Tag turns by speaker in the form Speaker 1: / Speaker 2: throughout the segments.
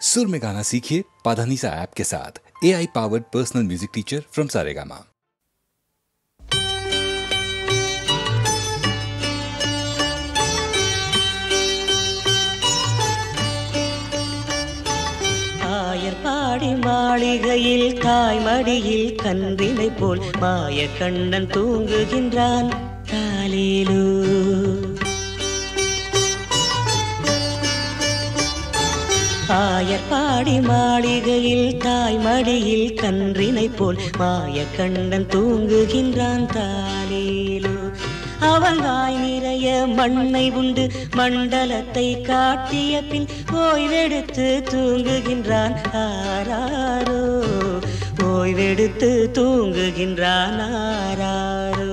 Speaker 1: सुर में गाना सीखिए पाधानीसा ऐप के साथ। AI powered personal music teacher from Saregama.
Speaker 2: Ayarpadi மாளிகையில் தாய்மடியில் கன்றினை போல் மாய கண்ணன் தூங்குகின்றான் தாலேலோ. ஆயர்பாடி மாளிகையில் தாய்மடியில் கன்றினை போல் மாய கண்ணன் தூங்குகின்றான் தாலேலோ. அவன் வாய் நிறைய மண்ணை உண்டு மண்டலத்தை காட்டிய பின் ஓய்வெடுத்து தூங்குகின்றான் ஆராரோ. ஓய்வெடுத்து தூங்குகின்றான் ஆராரோ.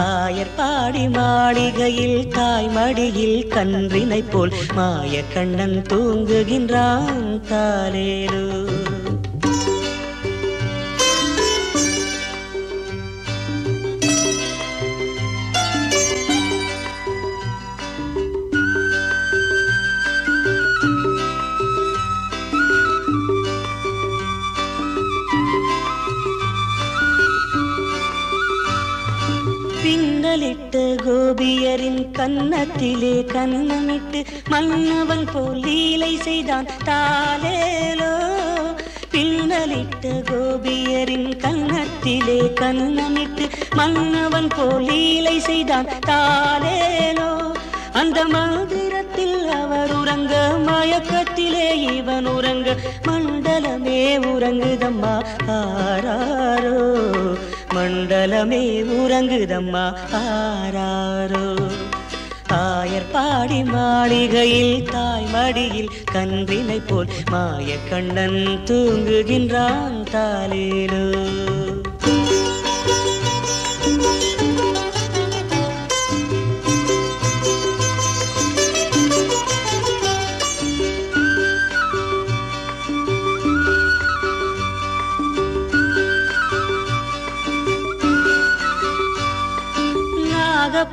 Speaker 2: ஆயர்பாடி மாளிகையில் தாய்மடியில் கன்றினை போல் மாய கண்ணன் தூங்குகின்றான் தாலேலோ. பின்னலிட்டு கோபியரின் கன்னத்திலே கன்னமிட்டு மன்னவன் போல் லீலை செய்தான் தாலேலோ. பின்னலிட்டு கோபியரின் கன்னத்திலே கன்னமிட்டு மன்னவன் போல் லீலை செய்தான் தாலேலோ. அந்த மந்திரத்தில் அவர் உறங்க மயக்கத்திலே இவன் உறங்க மண்டலமே உறங்குதம்மா ஆராரோ. மண்டலமே உறங்குதம்மா ஆராரோ. ஆயர்பாடி மாளிகையில் தாய்மடியில் கன்றினை போல் மாய கண்ணன் தூங்குகின்றான் தாலேலோ.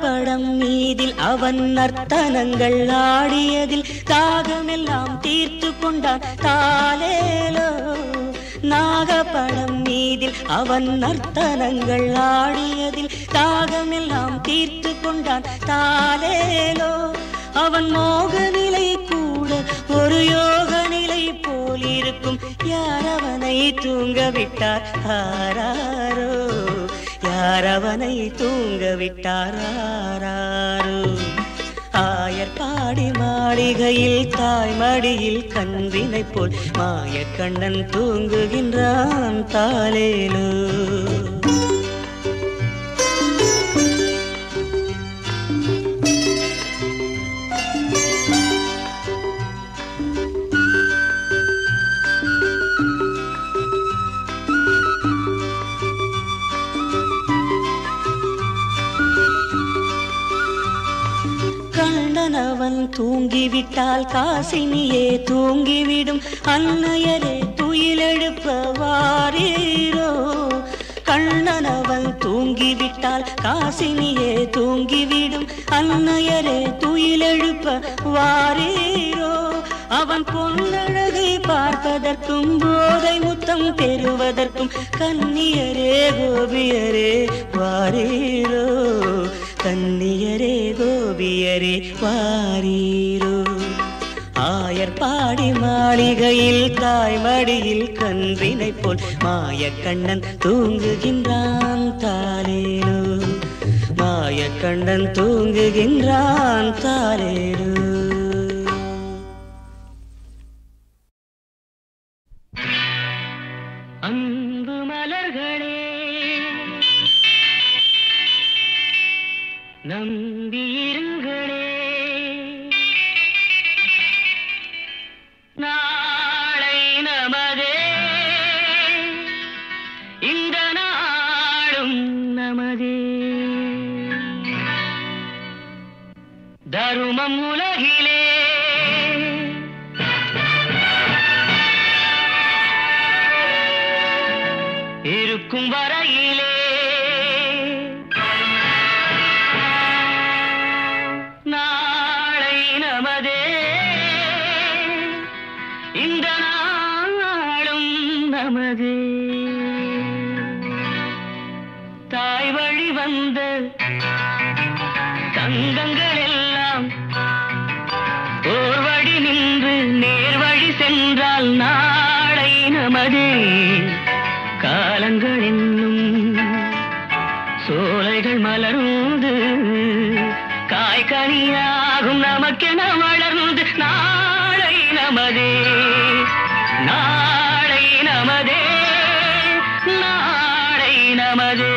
Speaker 2: படம் மீதில் அவன் நர்த்தனங்கள் ஆடியதில் தாகமெல்லாம் தீர்த்து கொண்டான் தாலேலோ. நாகப்படம் மீதில் அவன் நர்த்தனங்கள் ஆடியதில் தாகமெல்லாம் தீர்த்து கொண்டான் தாலேலோ. அவன் மோக நிலை கூட ஒரு யோக நிலை போல் இருக்கும். யார் அவனை தூங்க விட்டார் ஆராரோ. யார் அவனை தூங்க விட்டார் ஆராரோ. ஆயர்பாடி மாளிகையில் தாய்மடியில் கன்றினை போல் மாய கண்ணன் தூங்குகின்றான் தாலேலோ. அவன் தூங்கிவிட்டால் காசினியே தூங்கிவிடும். அன்னையரே துயிலெழுப்ப வாரீரோ. கண்ணனவன் தூங்கிவிட்டால் காசினியே தூங்கிவிடும். அன்னையரே துயிலெழுப்ப வாரீரோ. அவன் பொன்னழகை பார்ப்பதற்கும் போதை முத்தம் பெறுவதற்கும் கன்னியரே கோபியரே வாரீரோ. கன்னியரே கோபியரே வாரீரோ. ஆயர்பாடி மாளிகையில் தாய்மடியில் கன்றினை போல் மாய கண்ணன் தூங்குகின்றான் தாலேலோ. மாய கண்ணன் தூங்குகின்றான் தாலேலோ. அன்பு மலர்களே நம்பியிருங்களே. நாளை நமதே இந்த நாளும் நமதே. தருமம் உலகிலே இருக்கும் வரையிலே நாளை நமதே இந்த நாளும் நமது தாய் வழி வந்த தங்கங்கள் எல்லாம் ஓர் வழி நின்று நேர் வழி சென்றால் நாளை நமது காலங்கள் என்னும் சோலைகள் மலர்ந்து காய்கனியாகும் நமக்கென வளர்ந்து நாளை நமதே நாளை நமதே நாளை நமதே.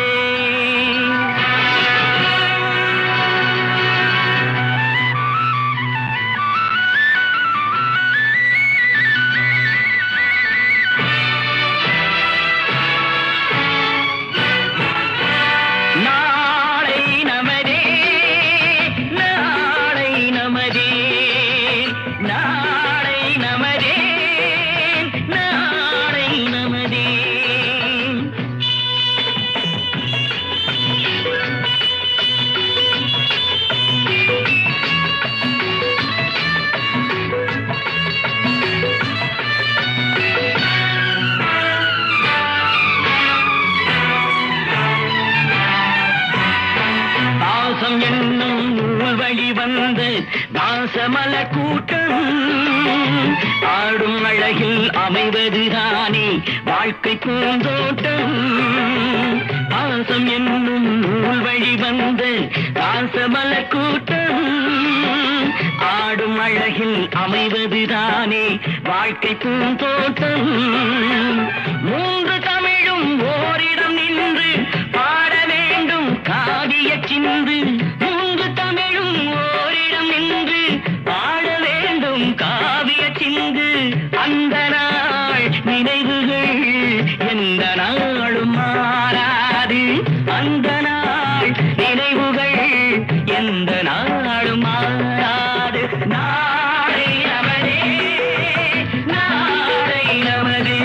Speaker 2: தாசமலர் கூட்டம் ஆடும் அழகில் அமைவதுதானே வாழ்க்கை பூந்தோட்டம். பாசம் என்னும் நூல் வழி வந்த தாசமலர் கூட்டம் ஆடும் அழகில் அமைவதுதானே வாழ்க்கை பூந்தோட்டம். மூன்று தமிழும் ஓரிடம் நின்று பாட வேண்டும் காவிய சிந்து. மூன்று தமிழும் ஓரிடம் நின்று பாட வேண்டும் காவிய சிந்து. அந்த நாள் நினைவுகள் எந்த நாளும் மாறாது. அந்த நாள் நினைவுகள் எந்த நாளும் மாறாது. நாளை நமதே நாளை நமதே.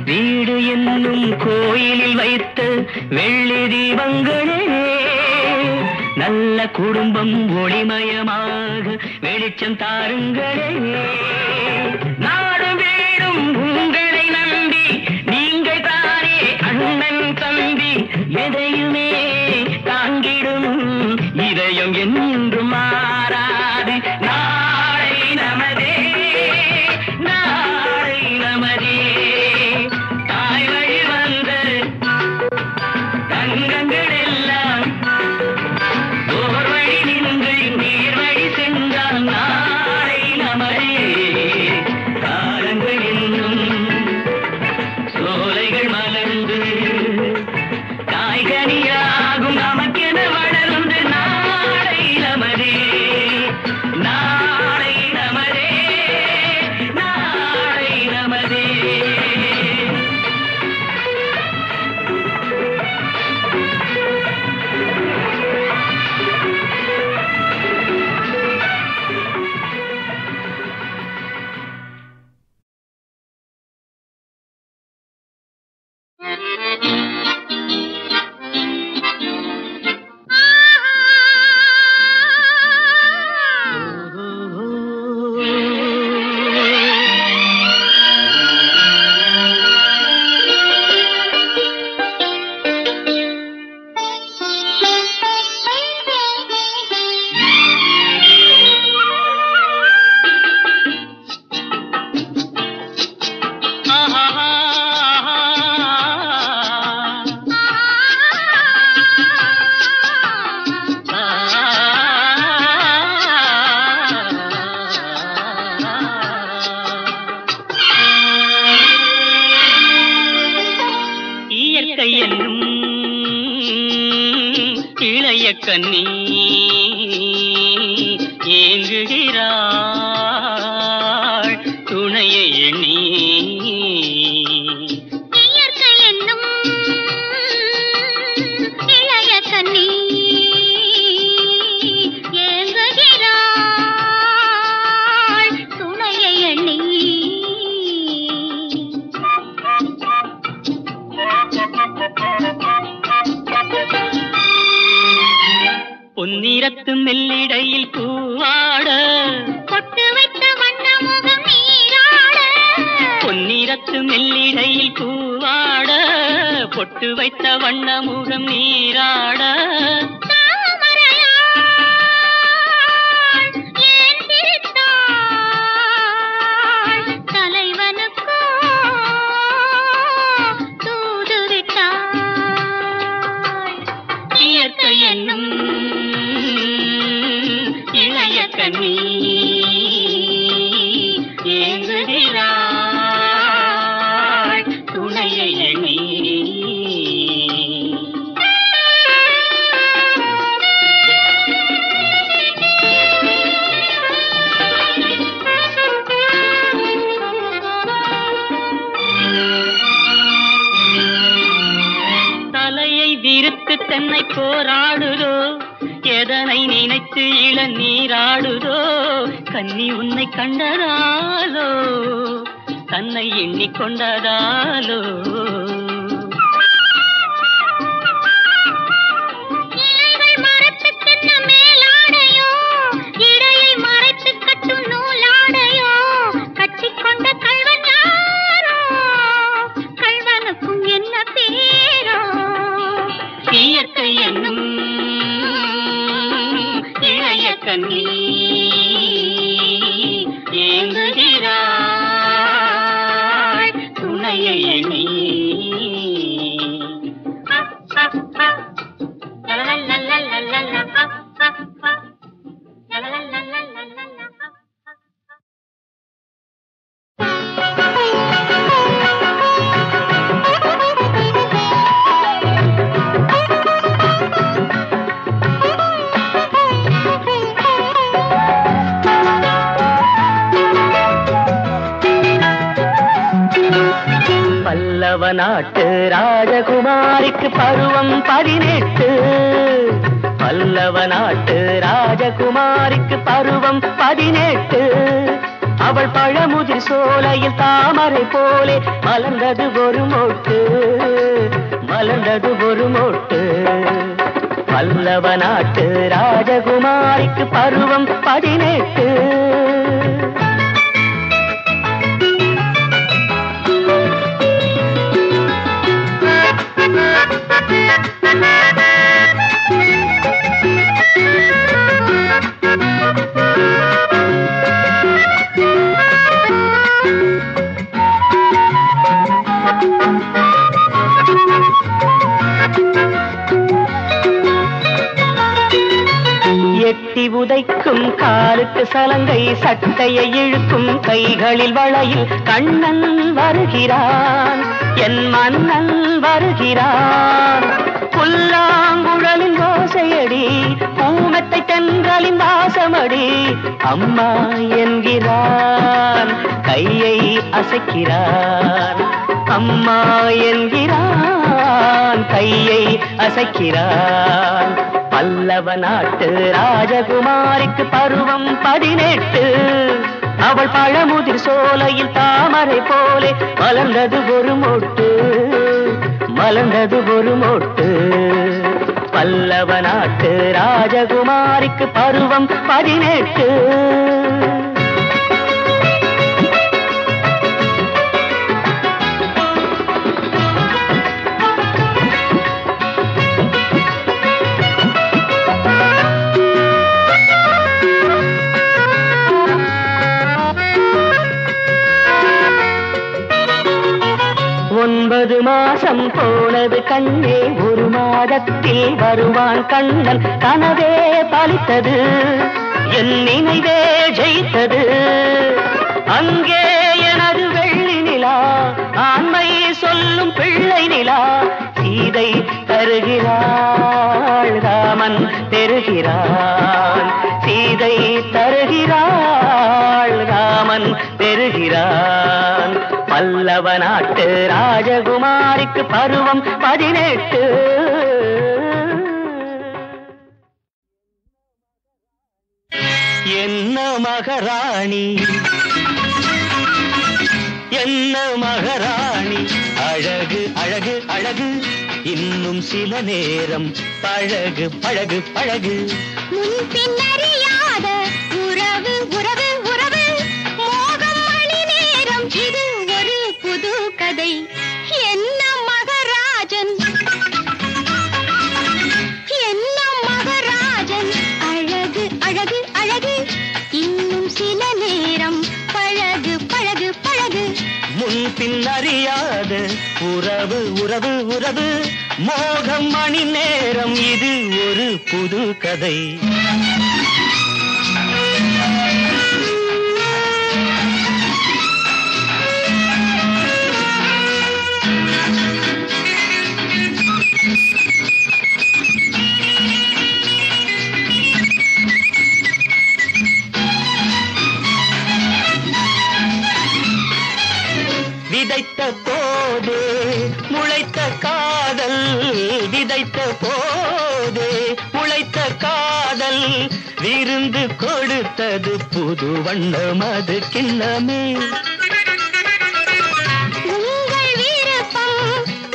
Speaker 2: வீடு என்னும் கோயிலில் வைத்த வெள்ளி தீபங்களே நல்ல குடும்பம் ஒளிமயமாக வெளிச்சம் தாருங்களே. நாடும் வீடும் உங்களை நம்பி நீங்கள் தானே அண்ணன் தம்பி. எதையுமே தாங்கிடும் இதயம் என்றும் மாறாது. நாளை நமதே நாளை நமதே. தாய் வழி வந்த தங்கங்கள் எல்லாம் ஓர் வழி நின்று நேர் வழி சென்றால் நாளை நமதே காலங்கள் என்னும் சோலைகள் மலர்ந்து காய்கனியாகும் நமக்கென வளர்ந்து நாளை நமதே நாளை நமதே நாளை நமதே. இயற்கை என்னும் இளைய கண்ணி ஏங்குகிறாள் துணையை எண்ணி.
Speaker 3: இயற்கை என்னும் இளைய கண்ணி ஏங்குகிறாள் துணையை எண்ணி.
Speaker 2: பொன்னிறத்து மெல்லிடையில் பூவாட
Speaker 3: பொட்டு வைத்த வண்ண முகம் நீராட
Speaker 2: பொன்னிறத்து மெல்லிடையில் பூவாட பொட்டு வைத்த வண்ண முகம் நீராட இளைய கண்ணி ஏங்குகிறாள் துணையை எண்ணி தலையை விரித்து தன்னை போராடுதோ எதனை நினைத்து இளநீராடுதோ கன்னி உன்னை கண்டதாலோ தன்னை எண்ணிக்கொண்டதாலோ
Speaker 3: இலைகள் மரத்து தென்ன மேலாடையோ இடையை மறைத்து கட்டும் நூலாடையோ கட்டிக்கொண்ட கள்வன் யாரோ கள்வனுக்கும் என்ன பேரோ
Speaker 2: இயற்கை என்னும் இளைய கண்ணி ஏங்குகிறாள் துணையை எண்ணி பல்லவ நாட்டு ராஜகுமாரிக்கு பருவம் 18 பல்லவ நாட்டு ராஜகுமாரிக்கு பருவம் 18 அவள் பழமுதிர் சோலையில் தாமரை போலே மலர்ந்தது ஒரு மொட்டு மலர்ந்தது ஒரு மொட்டு பல்லவ நாட்டு ராஜகுமாரிக்கு பருவம் 18 எட்டி உதைக்கும் காலுக்கு சலங்கை சட்டையை இழுக்கும் கைகளில் வளையில் கண்ணன் வருகிறான் என் மன்னன் வருகிறான் புல்லாங்குழலின் ஓசையடி பூமெத்தை தென்றலின் வாசமடி அம்மா என்கிறான் கையை அசைக்கிறான் அம்மா என்கிறான் கையை அசைக்கிறான் பல்லவ நாட்டு ராஜகுமாரிக்கு பருவம் 18 அவள் பழமுதிர் சோலையில் தாமரை போலே மலர்ந்தது ஒரு மொட்டு மலர்ந்தது ஒரு மொட்டு பல்லவ நாட்டு ராஜகுமாரிக்கு பருவம் 18 9 மாசம் போனது கண்ணே ஒரு மாதத்தில் வருவான் கண்ணன் கனவே பலித்தது என் நினைவே ஜெயித்தது அங்கே எனது வெள்ளி நிலா ஆண்மை சொல்லும் பிள்ளை நிலா சீதை தருகிறாள் ராமன் பெறுகிறான் சீதை தருகிறாள் ராமன் பெறுகிறான் பல்லவ நாட்டு ராஜகுமாரிக்கு பருவம் 18 என்ன மகாராணி என்ன மகாராணி அழகு அழகு அழகு இன்னும் சில நேரம் பழகு பழகு பழகு.
Speaker 3: முன் பின்னறியாத உறவு உறவு உறவு மோகம் மணி நேரம் இது ஒரு புது கதை. என்ன மகராஜன் என்ன மகராஜன் அழகு அழகு அழகு இன்னும் சில நேரம் பழகு பழகு பழகு.
Speaker 2: முன் பின்னறியாத உறவு உறவு உறவு மோகம் மணி நேரம் இது ஒரு புது கதை. விதைத்த போதே முளைத்த காதல், விதைத்த போதே முளைத்த காதல் விருந்து கொடுத்தது புது வண்ணம் அது கிண்ணமே.
Speaker 3: உங்கள் விருப்பம்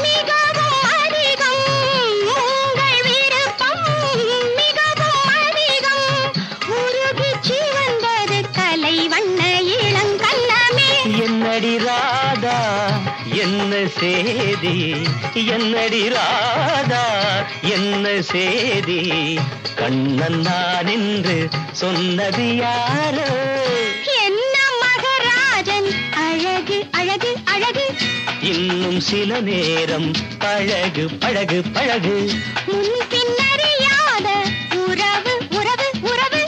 Speaker 3: மிகவும் அதிகம், உங்கள் விருப்பம் மிகவும் அதிகம் உருகிச்சி வந்தது கலை வண்ண இளங்கண்ணமே.
Speaker 2: என்னடி ராதா என்ன சேதி, என்னடி ராதா என்ன சேதி, கண்ணன் நான் என்று சொன்னது யாரோ.
Speaker 3: என்ன மகராஜன் அழகு அழகு அழகு
Speaker 2: இன்னும் சில நேரம் பழகு பழகு பழகு.
Speaker 3: முன் பின்னறியாத உறவு உறவு உறவு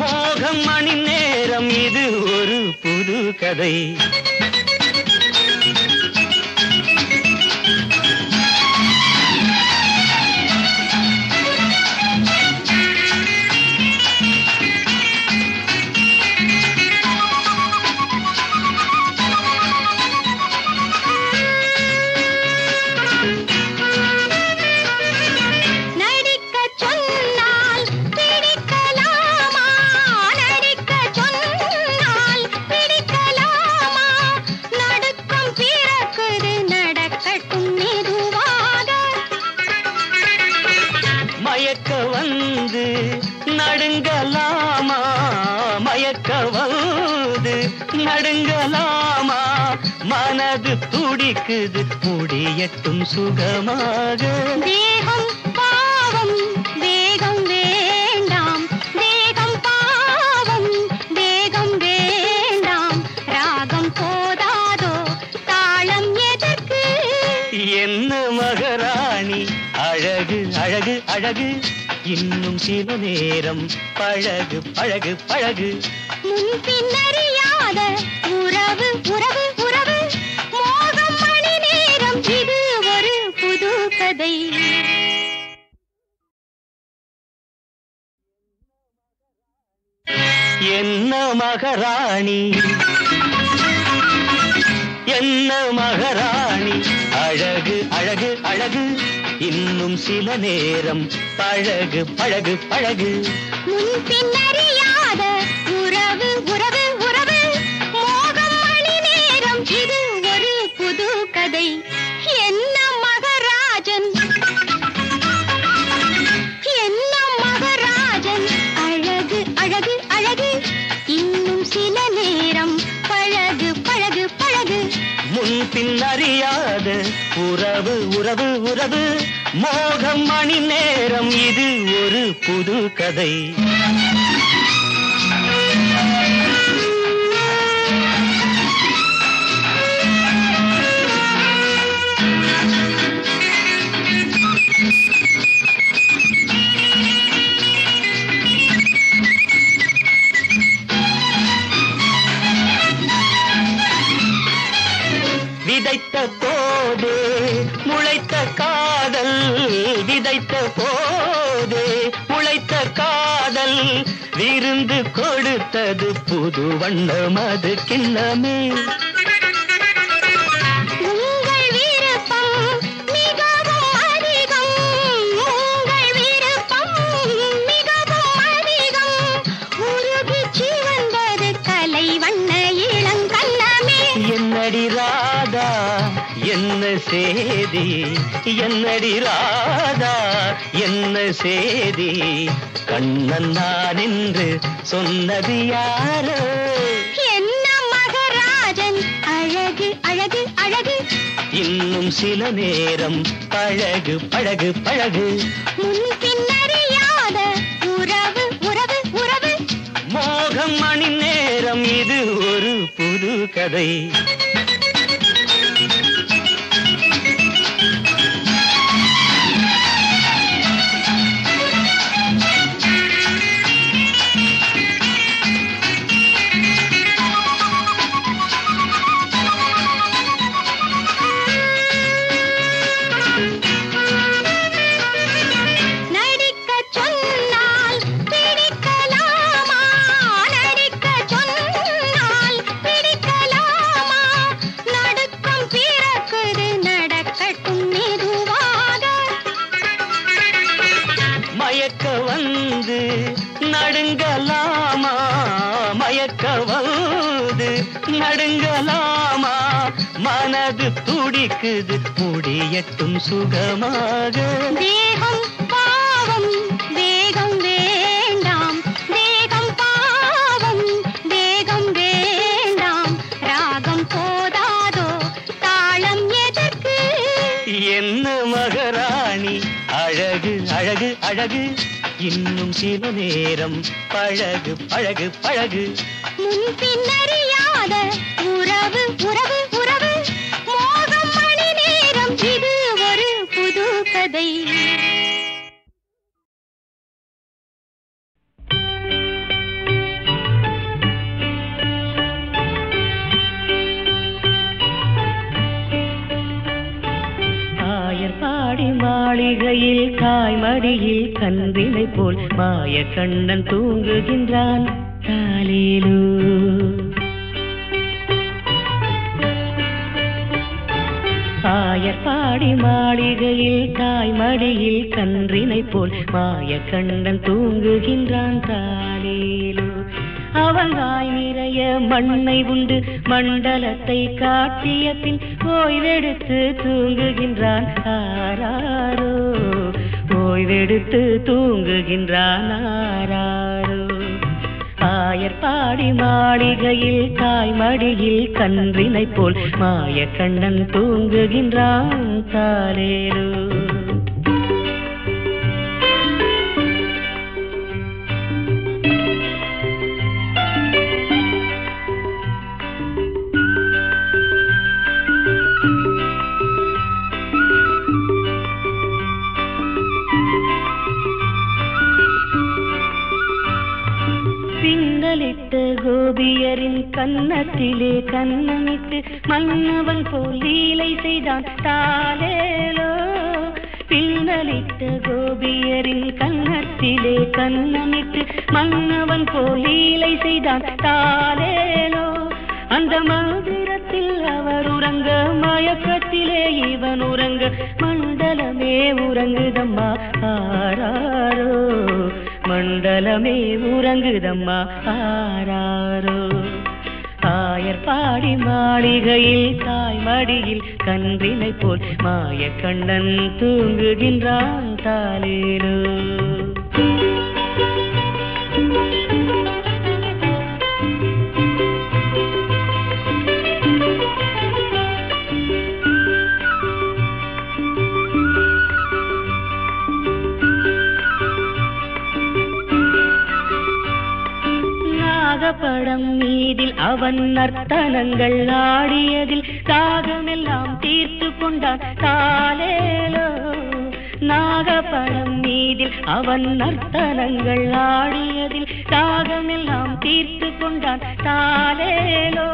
Speaker 2: மோகம் மணி நேரம் இது ஒரு புது கதை. மயக்க வந்து நடுங்கலாமா, மயக்க வந்து நடுங்கலாமா, மனது துடிக்குது முடியட்டும் சுகமாக.
Speaker 3: தேகம் பாவம் வேகம் வேண்டாம், தேகம் பாவம் வேகம் வேண்டாம், ராகம் போதாதோ தாளம் எதற்கு.
Speaker 2: என்ன மகராணி அழகு அழகு அழகு இன்னும் சில நேரம் பழகு பழகு பழகு.
Speaker 3: முன் பின்னறியாத உறவு உறவு உறவு மோகம் மணி நேரம் இது ஒரு புது கதை.
Speaker 2: என்ன மகராணி என்ன மகராணி அழகு அழகு அழகு இன்னும் சில நேரம் பழகு பழகு பழகு.
Speaker 3: முன் பின்னறியாத உறவு உறவு உறவு மோகம் மணி நேரம் இது ஒரு புது கதை. என்ன மகராஜன் என்ன மகராஜன் அழகு அழகு அழகு இன்னும் சில நேரம் பழகு பழகு பழகு.
Speaker 2: முன் பின் அறியாத உறவு உறவு உறவு மோகம் மணி நேரம் இது ஒரு புது கதை. விதைத்த போதே முளைத்த காதல், விதைத்த போதே முளைத்த காதல் விருந்து கொடுத்தது புது வண்ணம் அது கிண்ணமே.
Speaker 3: உங்கள் விருப்பம் மிகவும் அதிகம், உங்கள் விருப்பம் மிகவும் அதிகம் உருகிச்சி வந்தது கலை வண்ண இளங்கண்ணமே.
Speaker 2: என்னடி ராதா என்ன சேதி என்னடி ராதா என்ன சேதி கண்ணன் நான் என்று சொன்னது யாரோ
Speaker 3: என்ன மகராஜன் அழகு அழகு அழகு
Speaker 2: இன்னும் சில நேரம் பழகு பழகு பழகு
Speaker 3: முன்பின்னறியாத உறவு உறவு உறவு
Speaker 2: மோகம் மணி நேரம் இது ஒரு புது கதை நடுங்கலாமா மனது துடிக்குது முடியட்டும் சுகமாக
Speaker 3: தேகம் பாவம் வேகம் வேண்டாம் தேகம் பாவம் வேகம் வேண்டாம் ராகம் போதாதோ தாளம் எதற்கு
Speaker 2: என்ன மகராணி அழகு அழகு அழகு இன்னும் சில நேரம் பழகு பழகு பழகு
Speaker 3: முன்பின்னறியாத உறவு உறவு உறவு மோகம் மணி நேரம் இது ஒரு புது கதை
Speaker 2: ஆயர்பாடி மாளிகையில் தாய்மடியில் கன்றினை போல் மாய கண்ணன் தூங்குகின்றான் தாலேலோ ஆயர்பாடி மாளிகையில் தாய்மடியில் கன்றினை போல் மாய கண்ணன் தூங்குகின்றான் தாலேலோ அவன் வாய் நிறைய மண்ணை உண்டு மண்டலத்தை காட்டிய பின் ஓய்வெடுத்து தூங்குகின்றான் ஆராரோ ஓய்வெடுத்து தூங்குகின்றான் ஆராரோ ஆயர்பாடி மாளிகையில் தாய்மடியில் கன்றினை போல் மாய கண்ணன் தூங்குகின்றான் தாலேலோ கோபியரின் கன்னத்திலே கண்ணமிட்டு மன்னவன் போல் லீலை செய்தான் தாலேலோ பின்னலிட்ட கோபியரின் கன்னத்திலே கண்ணமிட்டு மன்னவன் போல் லீலை செய்தான் தாலேலோ அந்த மந்திரத்தில் அவர் உறங்க மயக்கத்திலே இவன் உறங்க மண்டலமே உறங்குதம்மா ஆராரோ மண்டலமே உறங்குதம்மா ஆராரோ ஆயர்பாடி மாளிகையில் தாய்மடியில் கன்றினை போல் மாய கண்ணன் தூங்குகின்றான் தாலேலோ படம் மீதில் அவன் நர்த்தனங்கள் ஆடியதில் தாகமெல்லாம் தீர்த்து கொண்டான் தாலேலோ நாகப்படம் மீதில் அவன் நர்த்தனங்கள் ஆடியதில் தாகமெல்லாம் தீர்த்து கொண்டான் தாலேலோ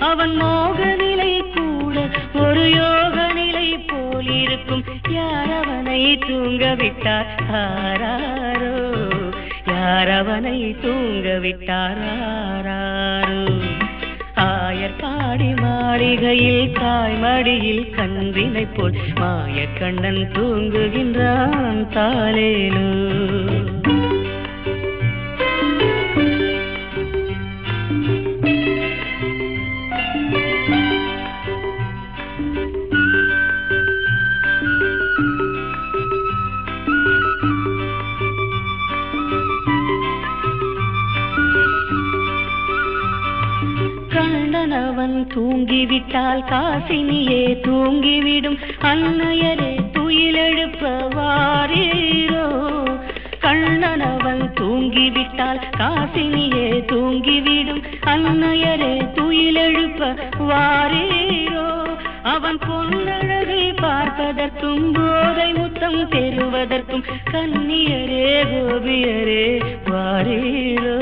Speaker 2: அவன் மோக நிலை கூட ஒரு யோக நிலை போல் இருக்கும் யாரவனை தூங்க விட்டார் ஆராரோ யாரவனை தூங்க விட்டாராரோ ஆயர்பாடி மாளிகையில் தாய்மடியில் கன்றினை போல் மாய கண்ணன் தூங்குகின்றான் தாலேலோ விட்டால் காசினியே தூங்கிவிடும் அன்னையரே துயிலெழுப்ப வாரீரோ. கண்ணனவன் தூங்கிவிட்டால் காசினியே தூங்கிவிடும் அன்னையரே துயிலெழுப்ப வாரீரோ. அவன் பொன்னழகை பார்ப்பதற்கும் போதை முத்தம் பெறுவதற்கும் கன்னியரே கோபியரே வாரீரோ.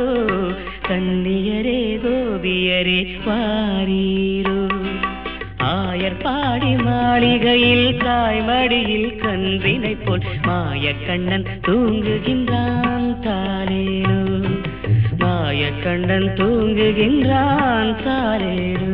Speaker 2: கன்னியரே கோபியரே வாரீரோ. ஆயர்பாடி மாளிகையில் தாய்மடியில் கன்றினை போல் மாயக்கண்ணன் தூங்குகின்றான் தாலேலோ. மாயக்கண்ணன் தூங்குகின்றான் தாலேலோ.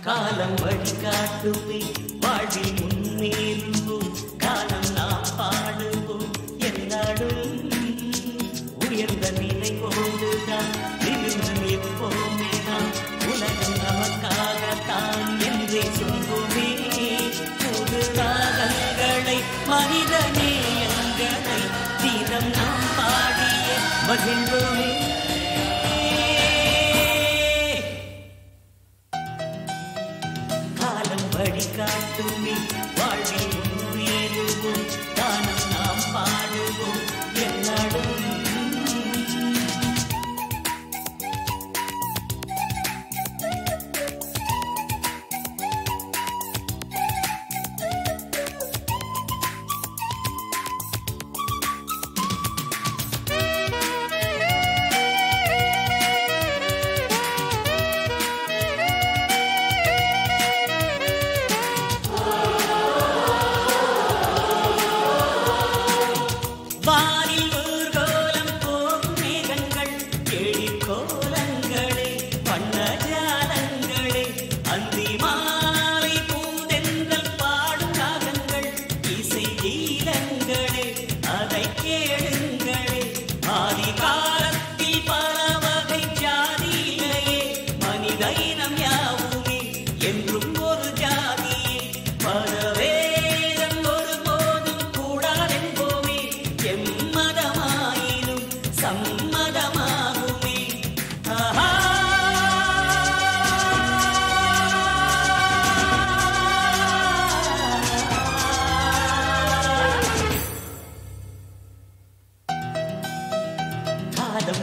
Speaker 4: காலம் வழிகாட்டுமே வாழ்வில் முன்னேறுவோம். காலம் நாம் பாடுவோம் எல்லாடும். உயர்ந்த நினைவோடுதான் விழுந்து எப்போமே நாம். உலகம் நமக்காகத்தான் என்றே சொல்வோமே. புது ராகங்களை மனித நேயங்களை தினம் நாம் பாடிய மகிழ்வோமே. வழிகாட்டுமே வாழ்வில் முன்னேறுவோம். தானம் நாம் பாடுவோம் எல்லாடும்.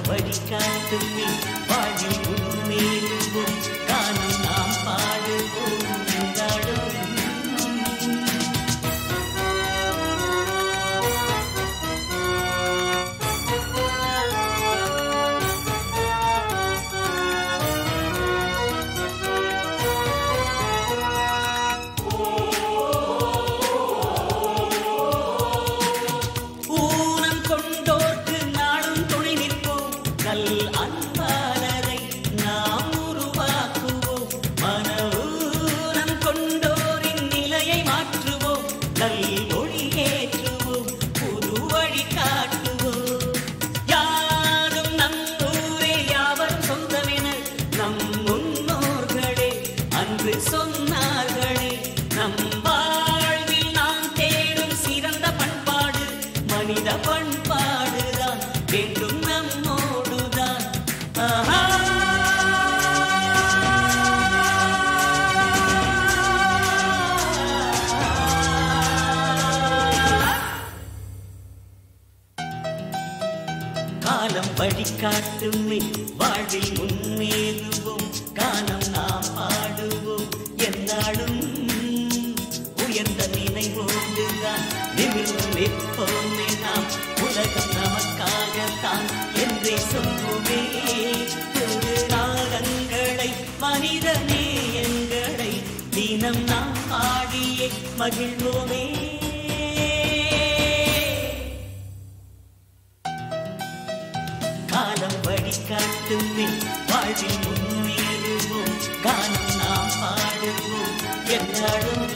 Speaker 4: வழிகாட்டுமே வாழ்வில் முன்னேறுவோம். கானம் நாம் பாடுவோம் எல்லாடும். சொன்னார்களே நம் வாழ்வில் நாம் தேடும் சிறந்த பண்பாடு மனித பண்பாடுதான் வேண்டும் நம்மோடுதான். காலம் வழிகாட்டுமே வாழ்வில் முன்னேறுவோம். கானம் நாம் பாடுவோம் என்னாலும். உயர்ந்த நினைவோடுதான் நிமிர்ந்து எப்போமே நாம். உலகம் நமக்காகத்தான் என்றே சொல்வோமே. புது ராகங்களை மனித நேயங்களை தினம் நாம் பாடியே மகிழ்வோமே. காலம் வழிகாட்டுமே வாழ்வில் முன்னேறுவோம் காலம் நாம் பாடுவோம் எல்லாரும்